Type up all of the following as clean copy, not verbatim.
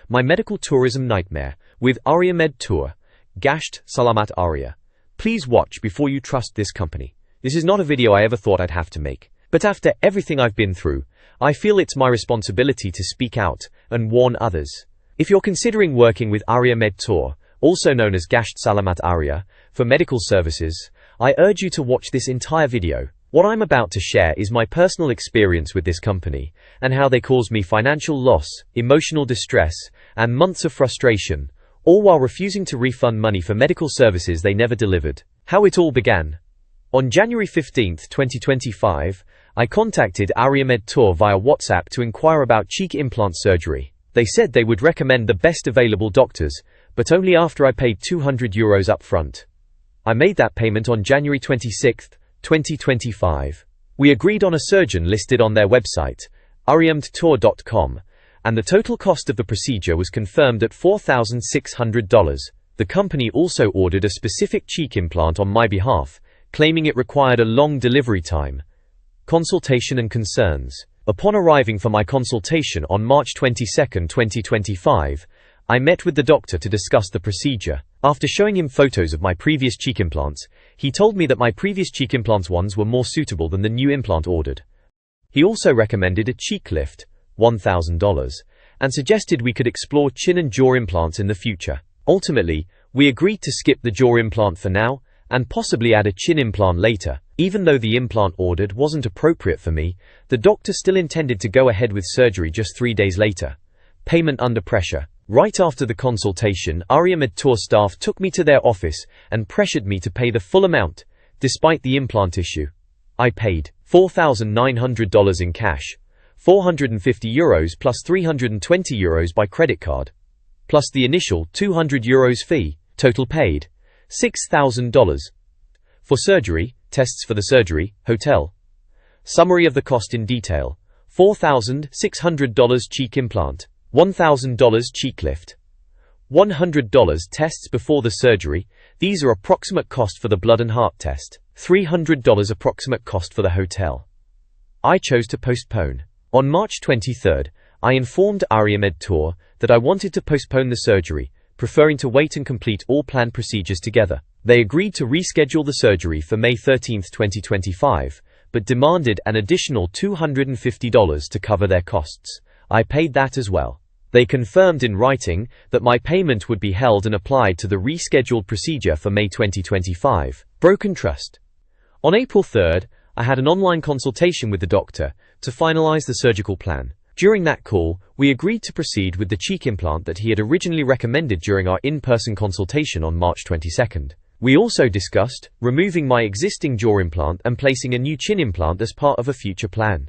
My medical tourism nightmare with Ariamed Tour, Gasht Salamat Aria. Please watch before you trust this company. This is not a video I ever thought I'd have to make, but after everything I've been through, I feel it's my responsibility to speak out and warn others. If you're considering working with Ariamed Tour, also known as Gasht Salamat Aria, for medical services, I urge you to watch this entire video. What I'm about to share is my personal experience with this company, and how they caused me financial loss, emotional distress, and months of frustration, all while refusing to refund money for medical services they never delivered. How it all began. On January 15, 2025, I contacted Ariamed Tour via WhatsApp to inquire about cheek implant surgery. They said they would recommend the best available doctors, but only after I paid €200 upfront. I made that payment on January 26, 2025. We agreed on a surgeon listed on their website, Ariamedtour.com, and the total cost of the procedure was confirmed at $4,600. The company also ordered a specific cheek implant on my behalf, claiming it required a long delivery time. Consultation and concerns. Upon arriving for my consultation on March 22, 2025, I met with the doctor to discuss the procedure. After showing him photos of my previous cheek implants, he told me that my previous cheek implants ones were more suitable than the new implant ordered. He also recommended a cheek lift, $1,000, and suggested we could explore chin and jaw implants in the future. Ultimately, we agreed to skip the jaw implant for now, and possibly add a chin implant later. Even though the implant ordered wasn't appropriate for me, the doctor still intended to go ahead with surgery just 3 days later. Payment under pressure. Right after the consultation, Ariamed Tour staff took me to their office and pressured me to pay the full amount, despite the implant issue. I paid $4,900 in cash, €450 plus €320 by credit card, plus the initial €200 fee, total paid $6,000. For surgery, tests for the surgery, hotel. Summary of the cost in detail. $4,600 cheek implant, $1,000 cheek lift, $100 tests before the surgery. These are approximate cost for the blood and heart test. $300 approximate cost for the hotel. I chose to postpone. On March 23, I informed Ariamed Tour that I wanted to postpone the surgery, preferring to wait and complete all planned procedures together. They agreed to reschedule the surgery for May 13, 2025, but demanded an additional $250 to cover their costs. I paid that as well. They confirmed in writing that my payment would be held and applied to the rescheduled procedure for May 2025. Broken trust. On April 3, I had an online consultation with the doctor to finalize the surgical plan. During that call, we agreed to proceed with the cheek implant that he had originally recommended during our in-person consultation on March 22. We also discussed removing my existing jaw implant and placing a new chin implant as part of a future plan.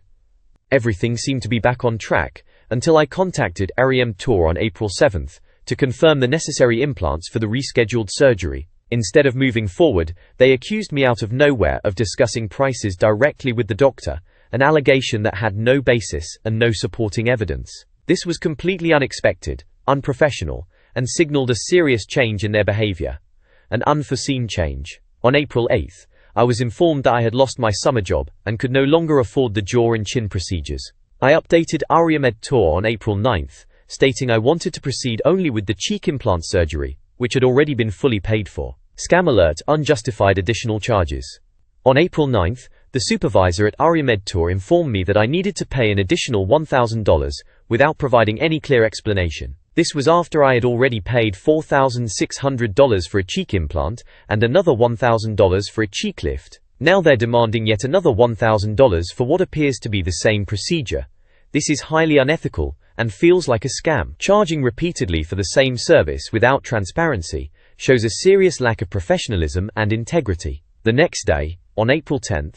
Everything seemed to be back on track, until I contacted Ariamed Tour on April 7 to confirm the necessary implants for the rescheduled surgery. Instead of moving forward, they accused me out of nowhere of discussing prices directly with the doctor, an allegation that had no basis and no supporting evidence. This was completely unexpected, unprofessional, and signaled a serious change in their behavior. An unforeseen change. On April 8, I was informed that I had lost my summer job and could no longer afford the jaw and chin procedures. I updated Ariamed Tour on April 9, stating I wanted to proceed only with the cheek implant surgery, which had already been fully paid for. Scam alert, unjustified additional charges. On April 9, the supervisor at Ariamed Tour informed me that I needed to pay an additional $1,000 without providing any clear explanation. This was after I had already paid $4,600 for a cheek implant and another $1,000 for a cheek lift. Now they're demanding yet another $1,000 for what appears to be the same procedure. This is highly unethical and feels like a scam. Charging repeatedly for the same service without transparency shows a serious lack of professionalism and integrity. The next day, on April 10,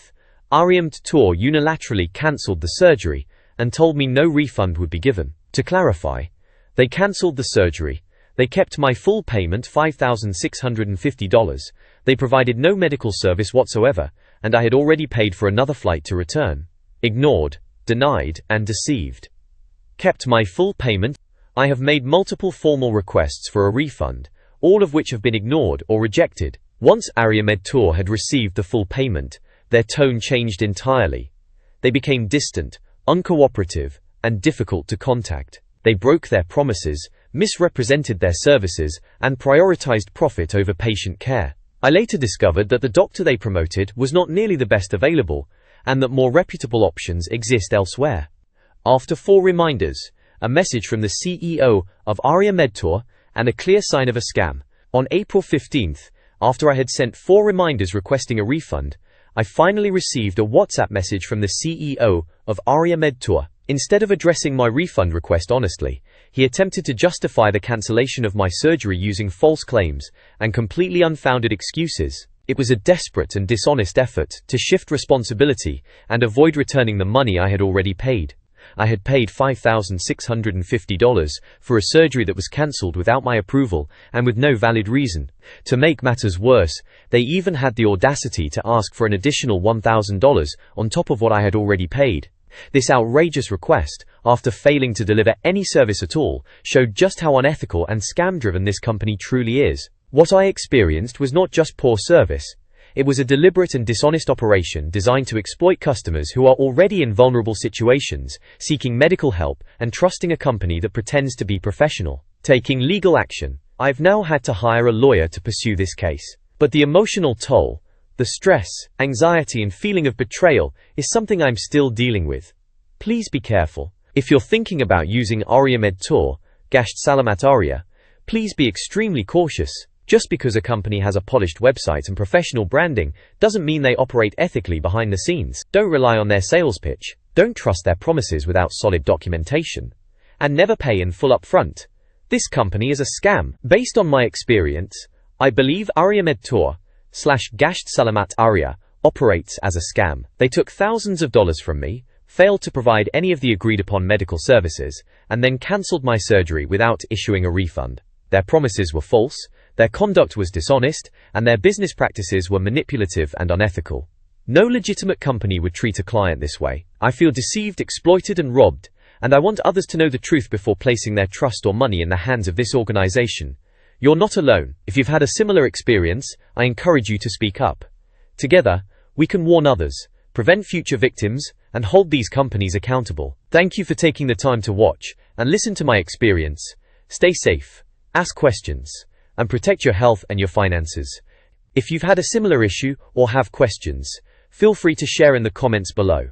Ariamed Tour unilaterally cancelled the surgery and told me no refund would be given. To clarify, they cancelled the surgery. They kept my full payment, $5,650. They provided no medical service whatsoever, and I had already paid for another flight to return. Ignored, denied, and deceived. Kept my full payment. I have made multiple formal requests for a refund, all of which have been ignored or rejected. Once Ariamed Tour had received the full payment, their tone changed entirely. They became distant, uncooperative, and difficult to contact. They broke their promises, misrepresented their services, and prioritized profit over patient care. I later discovered that the doctor they promoted was not nearly the best available, and that more reputable options exist elsewhere. After 4 reminders, a message from the CEO of Ariamed Tour, and a clear sign of a scam, on April 15th, after I had sent 4 reminders requesting a refund, I finally received a WhatsApp message from the CEO of Ariamed Tour. Instead of addressing my refund request honestly, he attempted to justify the cancellation of my surgery using false claims and completely unfounded excuses. It was a desperate and dishonest effort to shift responsibility and avoid returning the money I had already paid. I had paid $5,650 for a surgery that was cancelled without my approval and with no valid reason. To make matters worse, they even had the audacity to ask for an additional $1,000 on top of what I had already paid. This outrageous request, after failing to deliver any service at all, showed just how unethical and scam-driven this company truly is. What I experienced was not just poor service. It was a deliberate and dishonest operation designed to exploit customers who are already in vulnerable situations, seeking medical help and trusting a company that pretends to be professional. Taking legal action, I've now had to hire a lawyer to pursue this case. But the emotional toll, the stress, anxiety and feeling of betrayal is something I'm still dealing with. Please be careful. If you're thinking about using Ariamed Tour, Gasht Salamat Aria, please be extremely cautious. Just because a company has a polished website and professional branding doesn't mean they operate ethically behind the scenes. Don't rely on their sales pitch. Don't trust their promises without solid documentation. And never pay in full upfront. This company is a scam. Based on my experience, I believe Ariamed Tour / Gasht Salamat Aria operates as a scam. They took thousands of dollars from me, failed to provide any of the agreed upon medical services, and then cancelled my surgery without issuing a refund. Their promises were false, their conduct was dishonest, and their business practices were manipulative and unethical. No legitimate company would treat a client this way. I feel deceived, exploited, and robbed, and I want others to know the truth before placing their trust or money in the hands of this organization. You're not alone. If you've had a similar experience, I encourage you to speak up. Together, we can warn others, prevent future victims, and hold these companies accountable. Thank you for taking the time to watch and listen to my experience. Stay safe, ask questions, and protect your health and your finances. If you've had a similar issue or have questions, feel free to share in the comments below.